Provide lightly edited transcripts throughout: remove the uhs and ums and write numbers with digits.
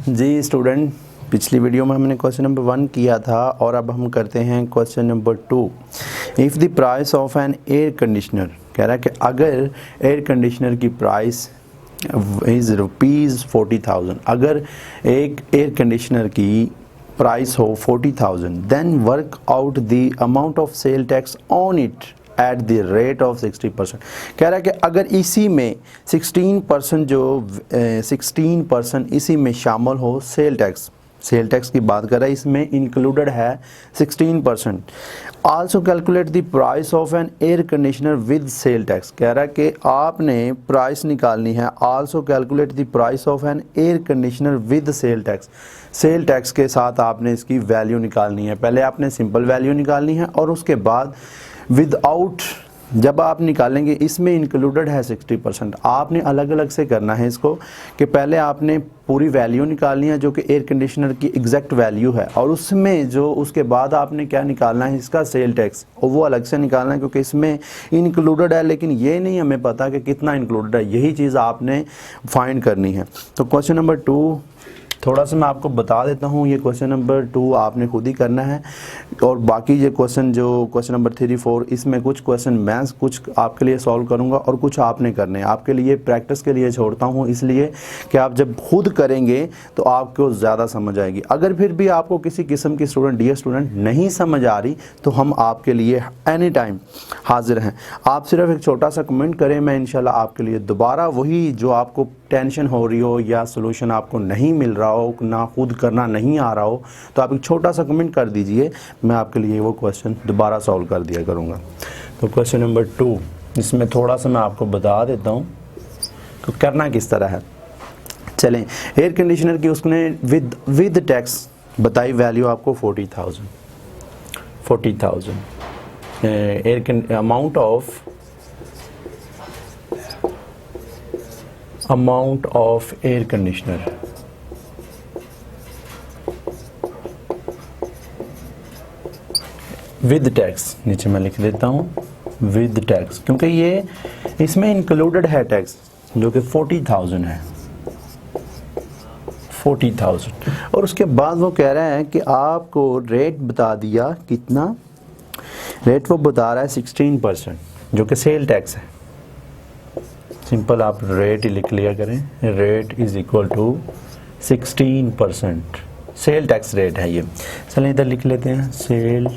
जी student, पिछली video में हमने क्वेश्चन नंबर 1 किया था और अब हम करते हैं question number 2। If the price of an air conditioner, कह रहा है कि अगर एयर कंडीशनर की प्राइस इज़ ₹40,000, अगर एक एयर कंडीशनर की प्राइस हो 40,000, then work out the amount of sale tax on it at the rate of 60%। कह रहा है कि अगर इसी में 16% इसी में शामिल हो सेल टैक्स की बात कर रहा है, इसमें इंक्लूडेड है 16%। Also calculate the price of an air conditioner with sale tax. कह रहा है कि आपने प्राइस निकालनी है, also calculate the price of an air conditioner with sale tax. Sale tax के साथ आपने इसकी वैल्यू निकालनी है। पहले आपने सिंपल वैल्यू निकालनी है और उसके बाद विदाउट, जब आप निकालेंगे इसमें इंक्लूडेड है 60%। आपने अलग अलग से करना है इसको कि पहले आपने पूरी वैल्यू निकालनी है जो कि एयर कंडीशनर की एग्जैक्ट वैल्यू है, और उसमें जो उसके बाद आपने क्या निकालना है, इसका सेल टैक्स, और वो अलग से निकालना है क्योंकि इसमें इंक्लूडेड है, लेकिन ये नहीं हमें पता कि कितना इंक्लूडेड है। यही चीज़ आपने फाइंड करनी है। तो क्वेश्चन नंबर 2 थोड़ा सा मैं आपको बता देता हूँ। ये क्वेश्चन नंबर 2 आपने खुद ही करना है, और बाकी ये क्वेश्चन जो क्वेश्चन नंबर 3, 4, इसमें कुछ क्वेश्चन मैं कुछ आपके लिए सॉल्व करूँगा और कुछ आपने करने हैं। आपके लिए प्रैक्टिस के लिए छोड़ता हूँ, इसलिए कि आप जब खुद करेंगे तो आपको ज़्यादा समझ आएगी। अगर फिर भी आपको किसी किस्म की डियर स्टूडेंट नहीं समझ आ रही तो हम आपके लिए एनी टाइम हाजिर हैं। आप सिर्फ एक छोटा सा कमेंट करें, मैं इंशाल्लाह आपके लिए दोबारा वही जो आपको टेंशन हो रही हो या सोल्यूशन आपको नहीं मिल रहा हो, ना खुद करना नहीं आ रहा हो, तो आप एक छोटा सा कमेंट कर दीजिए, मैं आपके लिए वो क्वेश्चन दोबारा सॉल्व कर दिया करूँगा। तो क्वेश्चन नंबर 2, इसमें थोड़ा सा मैं आपको बता देता हूँ तो करना किस तरह है। चलें, एयर कंडीशनर की उसने विद टैक्स बताई वैल्यू आपको 40,000। Amount of air conditioner with tax, नीचे मैं लिख देता हूँ विद टैक्स, क्योंकि ये इसमें इंक्लूडेड है टैक्स जो कि 40,000 है, 40,000। और उसके बाद वो कह रहा है कि आपको रेट बता दिया, कितना रेट वो बता रहा है 16%, जो कि सेल टैक्स है। सिंपल आप रेट ही लिख लिया करें, rate is equal to 16%, sale tax rate है ये। चलिए इधर लिख लेते हैं सेल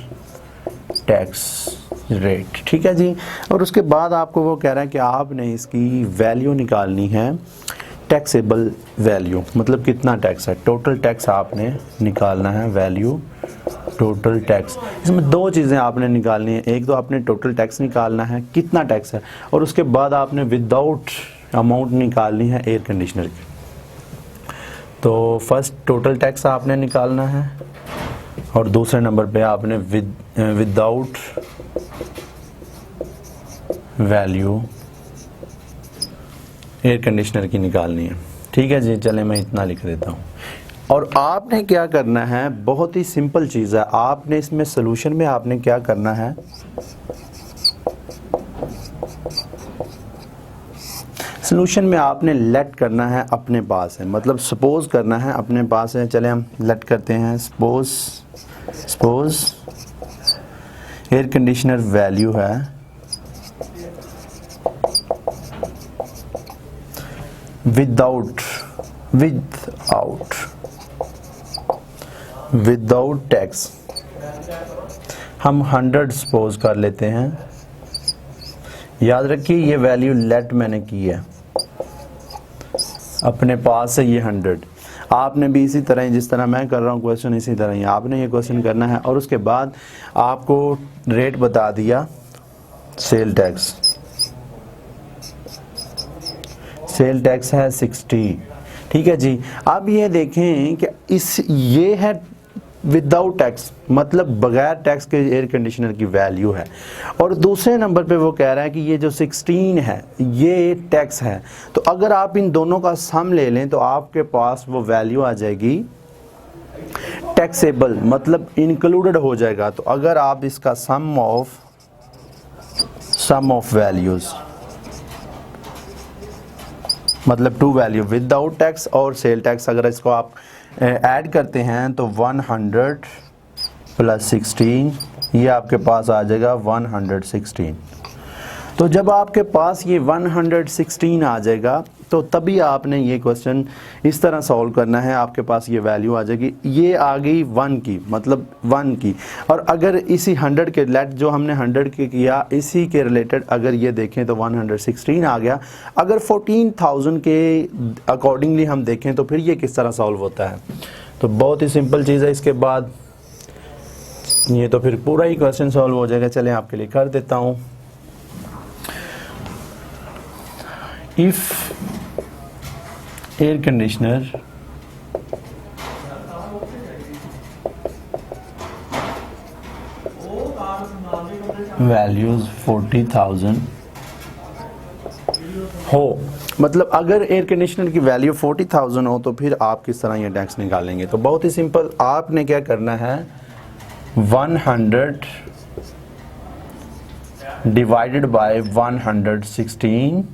टैक्स रेट, ठीक है जी। और उसके बाद आपको वो कह रहा है कि आपने इसकी वैल्यू निकालनी है, टैक्सेबल वैल्यू, मतलब कितना टैक्स है, टोटल टैक्स आपने निकालना है, वैल्यू टोटल टैक्स। इसमें दो चीज़ें आपने निकालनी है, एक तो आपने टोटल टैक्स निकालना है कितना टैक्स है, और उसके बाद आपने विदाउट अमाउंट निकालनी है एयर कंडीशनर की। तो फर्स्ट टोटल टैक्स आपने निकालना है और दूसरे नंबर पे आपने विदाउट वैल्यू एयर कंडीशनर की निकालनी है, ठीक है जी। चले मैं इतना लिख देता हूँ। और आपने क्या करना है, बहुत ही सिंपल चीज़ है। आपने इसमें सोल्यूशन में आपने क्या करना है, सोल्यूशन में आपने लेट करना है अपने पास है, मतलब सपोज करना है अपने पास है। चले हम लेट करते हैं, सपोज एयर कंडीशनर वैल्यू है विदाउट टैक्स हम 100 सपोज कर लेते हैं। याद रखिए ये वैल्यू लेट मैंने की है, अपने पास है ये 100। आपने भी इसी तरह ही, जिस तरह मैं कर रहा हूँ क्वेश्चन, इसी तरह ही आपने ये क्वेश्चन करना है। और उसके बाद आपको रेट बता दिया सेल टैक्स है 60, ठीक है जी। अब ये देखें कि ये है विदाउट टैक्स, मतलब बगैर टैक्स के एयर कंडीशनर की वैल्यू है, और दूसरे नंबर पे वो कह रहा है कि ये जो 16 है ये टैक्स है। तो अगर आप इन दोनों का सम ले लें तो आपके पास वो वैल्यू आ जाएगी टैक्सेबल, मतलब इंक्लूडेड हो जाएगा। तो अगर आप इसका सम ऑफ वैल्यूज, मतलब टू वैल्यू विदाउट टैक्स और सेल टैक्स, अगर इसको आप ऐड करते हैं तो 100 प्लस 16, ये आपके पास आ जाएगा 116। तो जब आपके पास ये 116 आ जाएगा तो तभी आपने ये क्वेश्चन इस तरह सॉल्व करना है, आपके पास ये वैल्यू आ जाएगी। ये आ गई 1 की, मतलब 1 की। और अगर इसी 100 के लेट जो हमने 100 के किया, इसी के रिलेटेड अगर ये देखें तो 116 आ गया। अगर 14,000 के अकॉर्डिंगली हम देखें तो फिर ये किस तरह सॉल्व होता है। तो बहुत ही सिंपल चीज़ है। इसके बाद ये तो फिर पूरा ही क्वेश्चन सॉल्व हो जाएगा। चलें आपके लिए कर देता हूँ। इफ एयर कंडीशनर वैल्यूज 40,000 हो, मतलब अगर एयर कंडीशनर की वैल्यू 40,000 हो तो फिर आप किस तरह ये टैक्स निकालेंगे। तो बहुत ही सिंपल, आपने क्या करना है, 100 डिवाइडेड बाय 116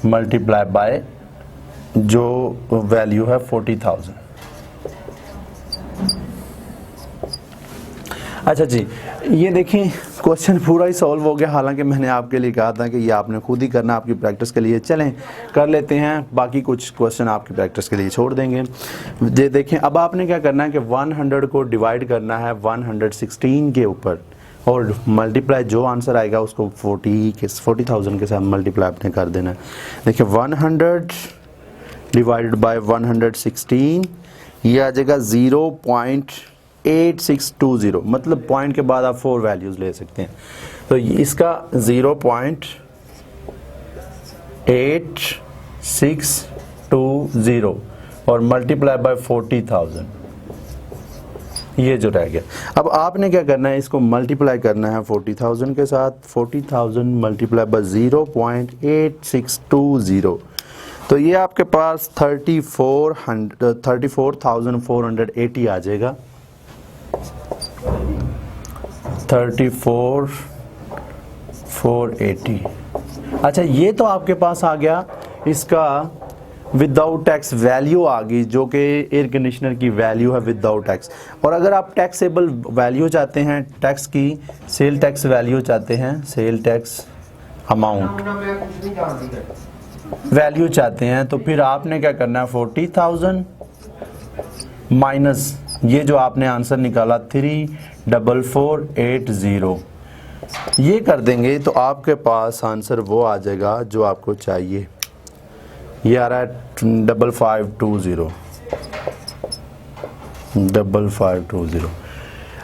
मल्टीप्लाई बाय जो वैल्यू है 40,000। अच्छा जी, ये देखें क्वेश्चन पूरा ही सॉल्व हो गया। हालांकि मैंने आपके लिए कहा था कि ये आपने खुद ही करना आपकी प्रैक्टिस के लिए। चलें कर लेते हैं, बाकी कुछ क्वेश्चन आपकी प्रैक्टिस के लिए छोड़ देंगे। ये देखें, अब आपने क्या करना है कि 100 को डिवाइड करना है 116 के ऊपर और मल्टीप्लाई जो आंसर आएगा उसको 40,000 के साथ मल्टीप्लाई आपने कर देना है। देखिए 100 डिवाइडेड बाय 116, ये आ जाएगा 0.8620, मतलब पॉइंट के बाद आप 4 वैल्यूज़ ले सकते हैं। तो इसका 0.8620 और मल्टीप्लाई बाय 40,000, ये जो रह गया। अब आपने क्या करना है, इसको मल्टीप्लाई करना है 40,000 के साथ। 40,000 मल्टीप्लाई बाय 0.8620, तो ये आपके पास 34,480 आ जाएगा। 34,480। अच्छा, ये तो आपके पास आ गया, इसका विदाउट टैक्स वैल्यू आ गई जो कि एयर कंडीशनर की वैल्यू है विदाउट टैक्स। और अगर आप टैक्सेबल वैल्यू चाहते हैं, टैक्स की सेल टैक्स वैल्यू चाहते हैं, सेल टैक्स अमाउंट वैल्यू चाहते हैं, तो फिर आपने क्या करना है, 40,000 माइनस ये जो आपने आंसर निकाला 34480, ये कर देंगे तो आपके पास आंसर वो आ जाएगा जो आपको चाहिए। ये आ रहा है 5520।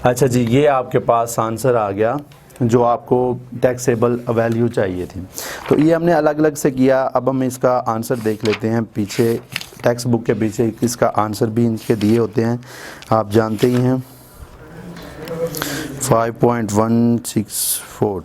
अच्छा जी, ये आपके पास आंसर आ गया जो आपको टैक्सेबल वैल्यू चाहिए थी। तो ये हमने अलग अलग से किया। अब हम इसका आंसर देख लेते हैं। पीछे टेक्स्ट बुक के पीछे इसका आंसर भी इनके दिए होते हैं, आप जानते ही हैं। 5.164